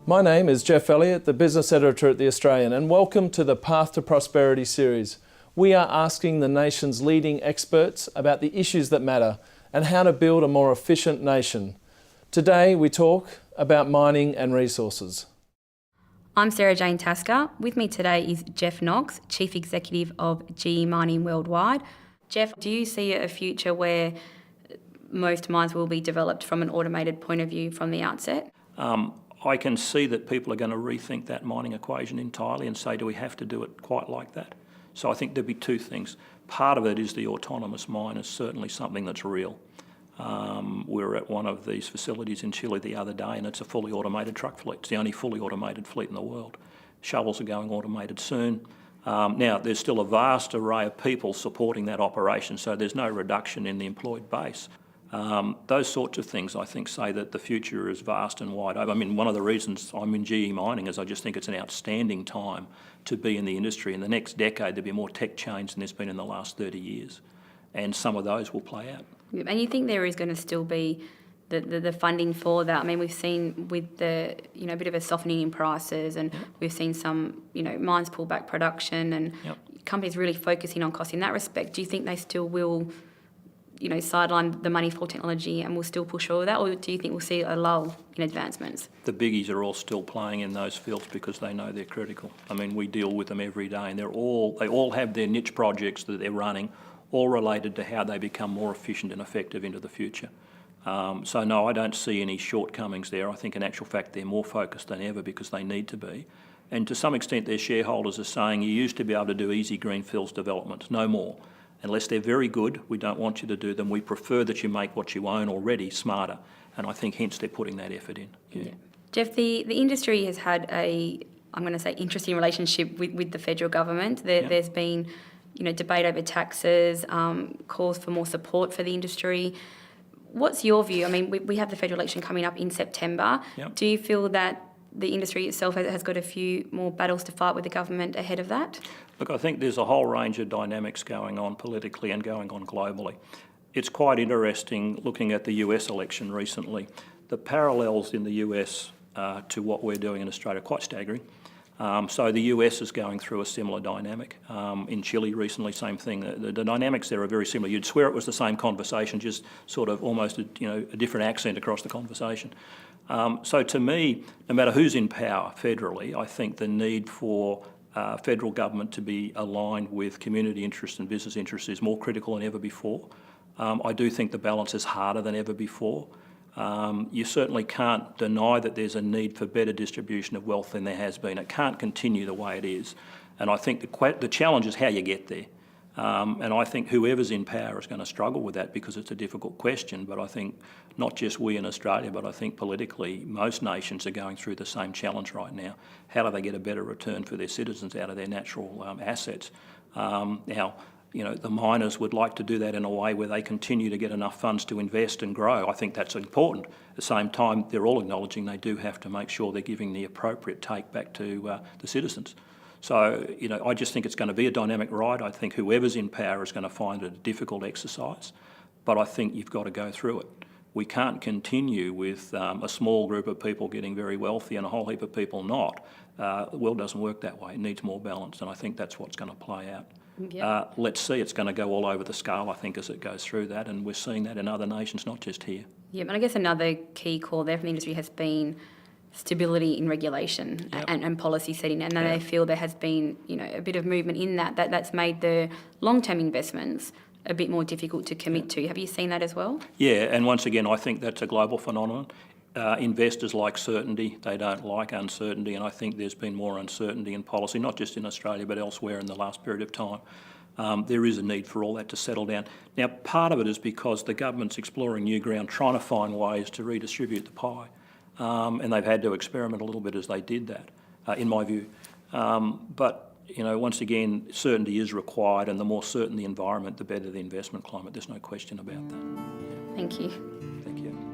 My name is Geoff Elliott, the Business Editor at The Australian, and welcome to the Path to Prosperity series. We are asking the nation's leading experts about the issues that matter and how to build a more efficient nation. Today we talk about mining and resources. I'm Sarah Jane Tasker. With me today is Geoff Knox, Chief Executive of GE Mining Worldwide. Geoff, do you see a future where most mines will be developed from an automated point of view from the outset? I can see that people are going to rethink that mining equation entirely and say, do we have to do it quite like that? So I think there'll be two things. Part of it is the autonomous mine is certainly something that's real. We were at one of these facilities in Chile the other day and it's a fully automated truck fleet. It's the only fully automated fleet in the world. Shovels are going automated soon. Now, there's still a vast array of people supporting that operation, so there's no reduction in the employed base. Those sorts of things, I think, say that the future is vast and wide open. I mean, one of the reasons I'm in GE Mining is I just think it's an outstanding time to be in the industry. In the next decade, there'll be more tech change than there's been in the last 30 years. And some of those will play out. And you think there is going to still be the funding for that? I mean, we've seen with the, a bit of a softening in prices and we've seen some, mines pull back production and companies really focusing on cost in that respect. Do you think they still will sideline the money for technology and will still push all of that, or do you think we'll see a lull in advancements? The biggies are all still playing in those fields because they know they're critical. I mean, we deal with them every day and they all have their niche projects that they're running, all related to how they become more efficient and effective into the future. So no, I don't see any shortcomings there. I think in actual fact they're more focused than ever because they need to be. And to some extent their shareholders are saying you used to be able to do easy greenfields developments, no more. Unless they're very good, we don't want you to do them. We prefer that you make what you own already smarter. And I think hence they're putting that effort in. Yeah. Geoff, the industry has had interesting relationship with the federal government. There's been, debate over taxes, calls for more support for the industry. What's your view? I mean, we have the federal election coming up in September. Yep. Do you feel that the industry itself has got a few more battles to fight with the government ahead of that? Look, I think there's a whole range of dynamics going on politically and going on globally. It's quite interesting looking at the US election recently. The parallels in the US to what we're doing in Australia are quite staggering. So the US is going through a similar dynamic. In Chile recently, same thing. The dynamics there are very similar. You'd swear it was the same conversation, just sort of almost a different accent across the conversation. So to me, no matter who's in power federally, I think the need for federal government to be aligned with community interests and business interests is more critical than ever before. I do think the balance is harder than ever before. You certainly can't deny that there's a need for better distribution of wealth than there has been. It can't continue the way it is. And I think the challenge is how you get there. And I think whoever's in power is going to struggle with that because it's a difficult question. But I think not just we in Australia, but I think politically most nations are going through the same challenge right now. How do they get a better return for their citizens out of their natural assets? Now, the miners would like to do that in a way where they continue to get enough funds to invest and grow. I think that's important. At the same time, they're all acknowledging they do have to make sure they're giving the appropriate take back to the citizens. So, I just think it's going to be a dynamic ride. I think whoever's in power is going to find it a difficult exercise, but I think you've got to go through it. We can't continue with a small group of people getting very wealthy and a whole heap of people not. The world doesn't work that way. It needs more balance, and I think that's what's going to play out. Yep. Let's see, it's going to go all over the scale, I think, as it goes through that, and we're seeing that in other nations, not just here. Yeah, and I guess another key call there from the industry has been stability in regulation and policy setting, and they feel there has been a bit of movement in that's made the long-term investments a bit more difficult to commit to. Have you seen that as well? Yeah, and once again, I think that's a global phenomenon. Investors like certainty, they don't like uncertainty, and I think there's been more uncertainty in policy, not just in Australia but elsewhere in the last period of time. There is a need for all that to settle down. Now, part of it is because the government's exploring new ground, trying to find ways to redistribute the pie. And they've had to experiment a little bit as they did that, in my view. But once again, certainty is required, and the more certain the environment, the better the investment climate. There's no question about that. Thank you. Thank you.